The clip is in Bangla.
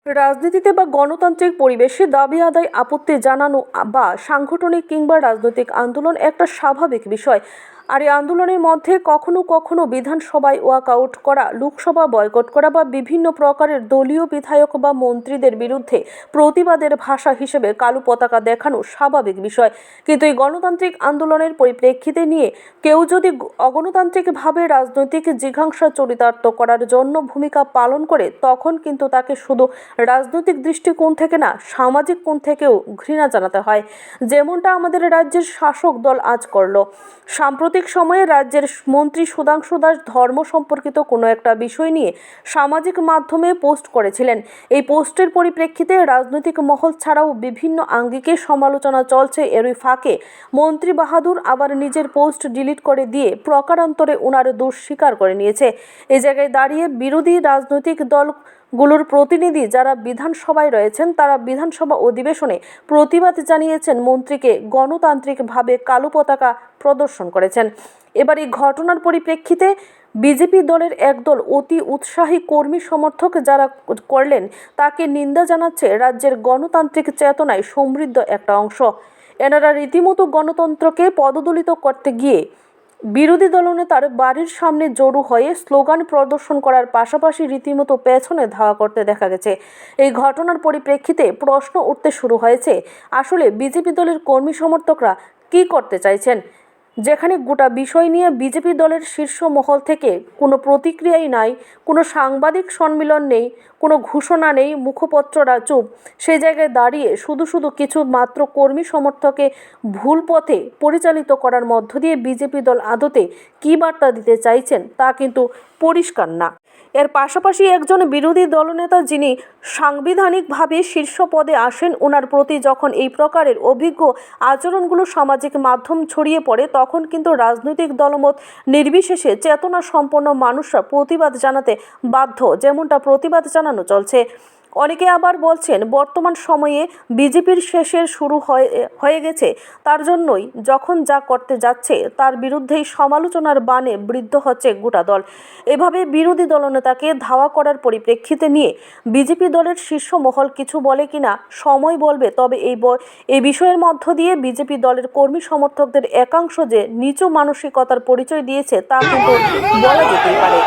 রাজনীতিতে বা গণতান্ত্রিক পরিবেশে দাবি আদায় আপত্তি জানানো বা সাংগঠনিক কিংবা রাজনৈতিক আন্দোলন একটা স্বাভাবিক বিষয়। আর এই আন্দোলনের মধ্যে কখনো কখনো বিধানসভায় ওয়াকআউট করা, লোকসভা বয়কট করা বা বিভিন্ন প্রকারের দলীয় বিধায়ক বা মন্ত্রীদের বিরুদ্ধে প্রতিবাদের ভাষা হিসেবে কালো পতাকা দেখানো স্বাভাবিক বিষয়। কিন্তু এই গণতান্ত্রিক আন্দোলনের পরিপ্রেক্ষিতে নিয়ে কেউ যদি অগণতান্ত্রিকভাবে রাজনৈতিক জিঘাংসা চরিতার্থ করার জন্য ভূমিকা পালন করে, তখন কিন্তু তাকে শুধু রাজনৈতিক দৃষ্টিকোণ থেকে না, সামাজিক কোণ থেকেও ঘৃণা জানাতে হয়, যেমনটা আমাদের রাজ্যের শাসক দল আজ করলো। সাম্প্রতিক সময়ে রাজ্যের মন্ত্রী সুধাংশু দাস ধর্ম সম্পর্কিত কোনো একটা বিষয় নিয়ে সামাজিক মাধ্যমে পোস্ট করেছিলেন। এই পোস্টের পরিপ্রেক্ষিতে রাজনৈতিক মহল ছাড়াও বিভিন্ন আঙ্গিকে সমালোচনা চলছে। এরই ফাঁকে মন্ত্রী বাহাদুর আবার নিজের পোস্ট ডিলিট করে দিয়ে প্রকারান্তরে ওনার দোষ স্বীকার করে নিয়েছে। এই জায়গায় দাঁড়িয়ে বিরোধী রাজনৈতিক দলগুলোর প্রতিনিধি যারা বিধানসভায় রয়েছেন, তারা বিধানসভা অধিবেশনে প্রতিবাদ জানিয়েছেন, মন্ত্রীকে গণতান্ত্রিকভাবে কালো পতাকা প্রদর্শন করেছেন। এবার এই ঘটনার পরিপ্রেক্ষিতে বিজেপি দলের একদল অতি উৎসাহী কর্মী সমর্থক যারা করলেন, তাকে নিন্দা জানাচ্ছে রাজ্যের গণতান্ত্রিক চেতনায় সমৃদ্ধ একটা অংশ। এনারা রীতিমতো গণতন্ত্রকে পদদলিত করতে গিয়ে বিরোধী দলনেতার বাড়ির সামনে জড়ো হয়ে স্লোগান প্রদর্শন করার পাশাপাশি রীতিমতো পেছনে ধাওয়া করতে দেখা গেছে। এই ঘটনার পরিপ্রেক্ষিতে প্রশ্ন উঠতে শুরু হয়েছে, আসলে বিজেপি দলের কর্মী সমর্থকরা কী করতে চাইছেন, যেখানে গোটা বিষয় নিয়ে বিজেপি দলের শীর্ষ মহল থেকে কোনো প্রতিক্রিয়াই নাই, কোনো সাংবাদিক সম্মেলন নেই, কোনো ঘোষণা নেই, মুখপত্ররা চুপ। সেই জায়গায় দাঁড়িয়ে শুধু কিছু মাত্র কর্মী সমর্থকে ভুল পথে পরিচালিত করার মধ্য দিয়ে বিজেপি দল আদতে কী বার্তা দিতে চাইছেন তা কিন্তু পরিষ্কার না। এর পাশাপাশি একজন বিরোধী দলনেতা যিনি সাংবিধানিকভাবে শীর্ষ পদে আসেন, ওনার প্রতি যখন এই প্রকারের অভিজ্ঞ আচরণগুলো সামাজিক মাধ্যম ছড়িয়ে পড়ে, তখন কিন্তু রাজনৈতিক দলমত নির্বিশেষে চেতনা সম্পন্ন মানুষরা প্রতিবাদ জানাতে বাধ্য, যেমনটা প্রতিবাদ জানানো চলছে। অনেকে আবার বলছেন, বর্তমান সময়ে বিজেপির শেষের শুরু হয়ে গেছে, তার জন্যই যখন যা করতে যাচ্ছে তার বিরুদ্ধেই সমালোচনার বাণে বৃদ্ধ হচ্ছে গোটা দল। এভাবে বিরোধী দলনেতাকে ধাওয়া করার পরিপ্রেক্ষিতে নিয়ে বিজেপি দলের শীর্ষ মহল কিছু বলে কিনা সময় বলবে। তবে এই বিষয়ের মধ্য দিয়ে বিজেপি দলের কর্মী সমর্থকদের একাংশ যে নিচু মানসিকতার পরিচয় দিয়েছে তা কিন্তু বলা যেতেই পারে।